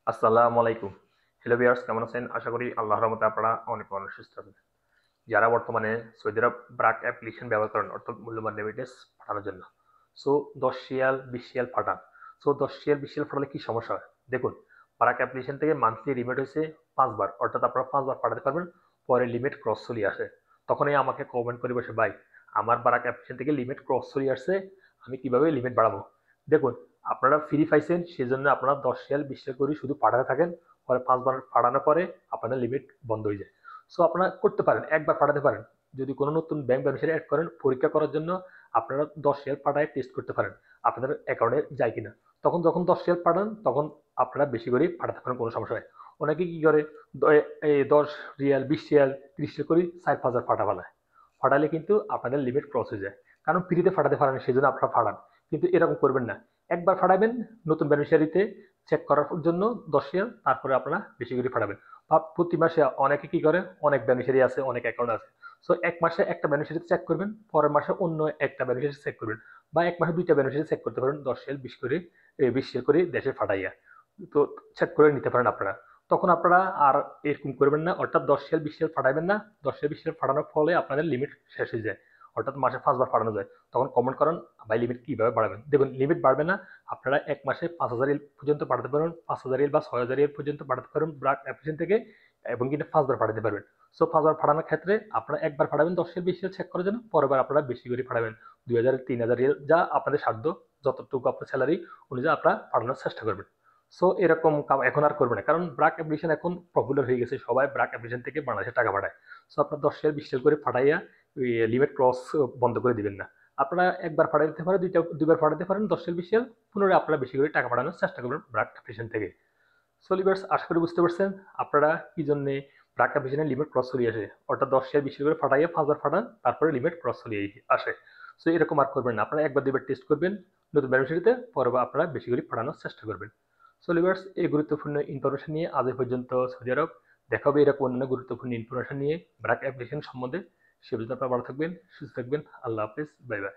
আসসালামু আলাইকুম। Hello viewers, কেমন আছেন? আশা করি আল্লাহর রহমতে আপনারা অনেক অনেক সুস্থ আছেন। যারা বর্তমানে সৌদি আরব ব্রাক অ্যাপ্লিকেশন ব্যবহার করেন অর্থাৎ মূল্যবান রেমিটেন্স পাঠানোর জন্য। সো ১০ রিয়াল ২০ রিয়াল পাঠান। সো ১০ রিয়াল ২০ রিয়াল পাঠালে কি সমস্যা হয়? দেখুন, ব্রাক অ্যাপ্লিকেশন থেকে মান্থলি লিমিট হইছে ৫ বার। অর্থাৎ আপনারা ৫ বার পাঠাতে পারবেন। পরে লিমিট ক্রস চলে আসে। তখনই আমাকে কমেন্ট করে বসে, "ভাই, আমার ব্রাক অ্যাপ্লিকেশন থেকে লিমিট ক্রস চলে আসছে। আমি কিভাবে লিমিট বাড়াবো?" দেখুন, আপনারা ফ্রি পাইছেন সেজন্য আপনারা ১০ রিয়াল ২০ রিয়াল করে শুধু পাঠাতে থাকেন। পরে ৫ বার পাঠানোর পরে আপনাদের লিমিট বন্ধ হয়ে যায়। সো আপনারা করতে পারেন, একবার পাঠাতে পারেন। যদি কোনো নতুন ব্যাংক বেনিফিশিয়ারি এড করেন, পরীক্ষা করার জন্য আপনারা ১০ রিয়াল পাঠায় টেস্ট করতে পারেন আপনাদের অ্যাকাউন্টে যায় কিনা। তখন যখন ১০ রিয়াল পাঠান তখন আপনারা বেশি করে পাঠাতে পারেন, কোনো সমস্যা নাই। অনেকে কি করে, ১০ রিয়াল ২০ রিয়াল ৩০ রিয়াল করে ৪-৫ বার ফেলায়। ফাটালে কিন্তু আপনাদের লিমিট ক্রস হয়ে যায়। কারণ ফ্রিতে ফাটাতে পারেন সেজন্য আপনারা ফাটান। কিন্তু এরকম করবেন না। একবার ফাটাবেন নতুন বেনিফিশিয়ারিতে চেক করার জন্য ১০ রিয়াল, তারপরে আপনারা বেশি করে ফাটাবেন। বা প্রতি মাসে অনেকে কি করে, অনেক বেনিফিশিয়ারি আছে, অনেক অ্যাকাউন্ট আছে। সো এক মাসে একটা বেনিফিশিয়ারি চেক করবেন, পরের মাসে অন্য একটা বেনিফিশিয়ারি চেক করবেন। বা এক মাসে ২টা বেনিফিশিয়ারি চেক করতে পারেন ১০ রিয়াল ২০ করে ২০ রিয়াল করে দেশে ফাটাইয়া। তো চেক করে নিতে পারেন আপনারা। তখন আপনারা আর এরকম করবেন না, অর্থাৎ ১০ রিয়াল ২০ রিয়াল ফাটাবেন না। ১০ রিয়াল ২০ রিয়াল ফাটানোর ফলে আপনাদের লিমিট শেষ হয়ে যায়। অর্থাৎ মাসে ৫ বার ফাটানো যায়। তখন কমেন্ট করেন, ভাই লিমিট কিভাবে বাড়াবেন? দেখুন, লিমিট বাড়বে না। আপনারা এক মাসে ৫,০০০ রিয়াল পর্যন্ত পাঠাতে পারবেন, ৫,০০০ রিয়াল বা ৬,০০০ রিয়াল পর্যন্ত পাঠাতে পারবেন ব্রাক অ্যাপ্লিকেশন থেকে, এবং কিন্তু ৫ বার পাঠাতে পারবেন। সো ৫ বার পাঠানোর ক্ষেত্রে আপনারা একবার পাঠাবেন ১০ রিয়াল ২০ রিয়াল চেক করার জন্য, পরের বার আপনারা বেশি করে পাঠাবেন। ২,০০০ ৩,০০০ রিয়াল যা আপনাদের সাধ্য, যতটুকু আপনার স্যালারি অনুযায়ী আপনারা পাঠানোর চেষ্টা করবেন। সো এরকম কাম এখন আর করবে না, কারণ ব্রাক অ্যাপ্লিকেশন এখন পপুলার হয়ে গেছে, সবাই ব্রাক অ্যাপ্লিকেশন থেকে বাংলাদেশে টাকা পাঠায়। সো আপনার ১০ রিয়াল ২০ রিয়াল করে পাঠাইয়া লিমিট ক্রস বন্ধ করে দিবেন না। আপনারা একবার পাঠাই দিতে পারেন, দুইবার পাঠাতে পারেন ১০ রিয়াল ২০ রিয়াল, পুনরায় আপনারা বেশি করে টাকা পাঠানোর চেষ্টা করবেন ব্রাক অ্যাপ্লিকেশন থেকে। সো লিভার্স, আশা করি বুঝতে পারছেন আপনারা কি জন্য ব্রাক অ্যাপ্লিকেশনের লিমিট ক্রস চলে আসে। অর্থাৎ ১০ রিয়াল ২০ রিয়াল করে পাঠাইয়া ৫ বার পাঠান, তারপরে লিমিট ক্রস চলে আসে। সো এরকম আর করবেন না, আপনারা একবার দুইবার টেস্ট করবেন নতুন বেনিফিশিয়ারিতে, পরে আপনারা বেশি করে পাঠানোর চেষ্টা করবেন। সো লিভার্স, এই গুরুত্বপূর্ণ ইনফরমেশন নিয়ে আজ এ পর্যন্ত। সৌদি আরব দেখা হবে এরকম অন্যান্য গুরুত্বপূর্ণ ইনফরমেশন নিয়ে ব্রাক অ্যাপ্লিকেশন সম্বন্ধে। সে পর্যন্ত আপনারা ভালো থাকবেন, সুস্থ থাকবেন। আল্লাহ হাফেজ, বাই বাই।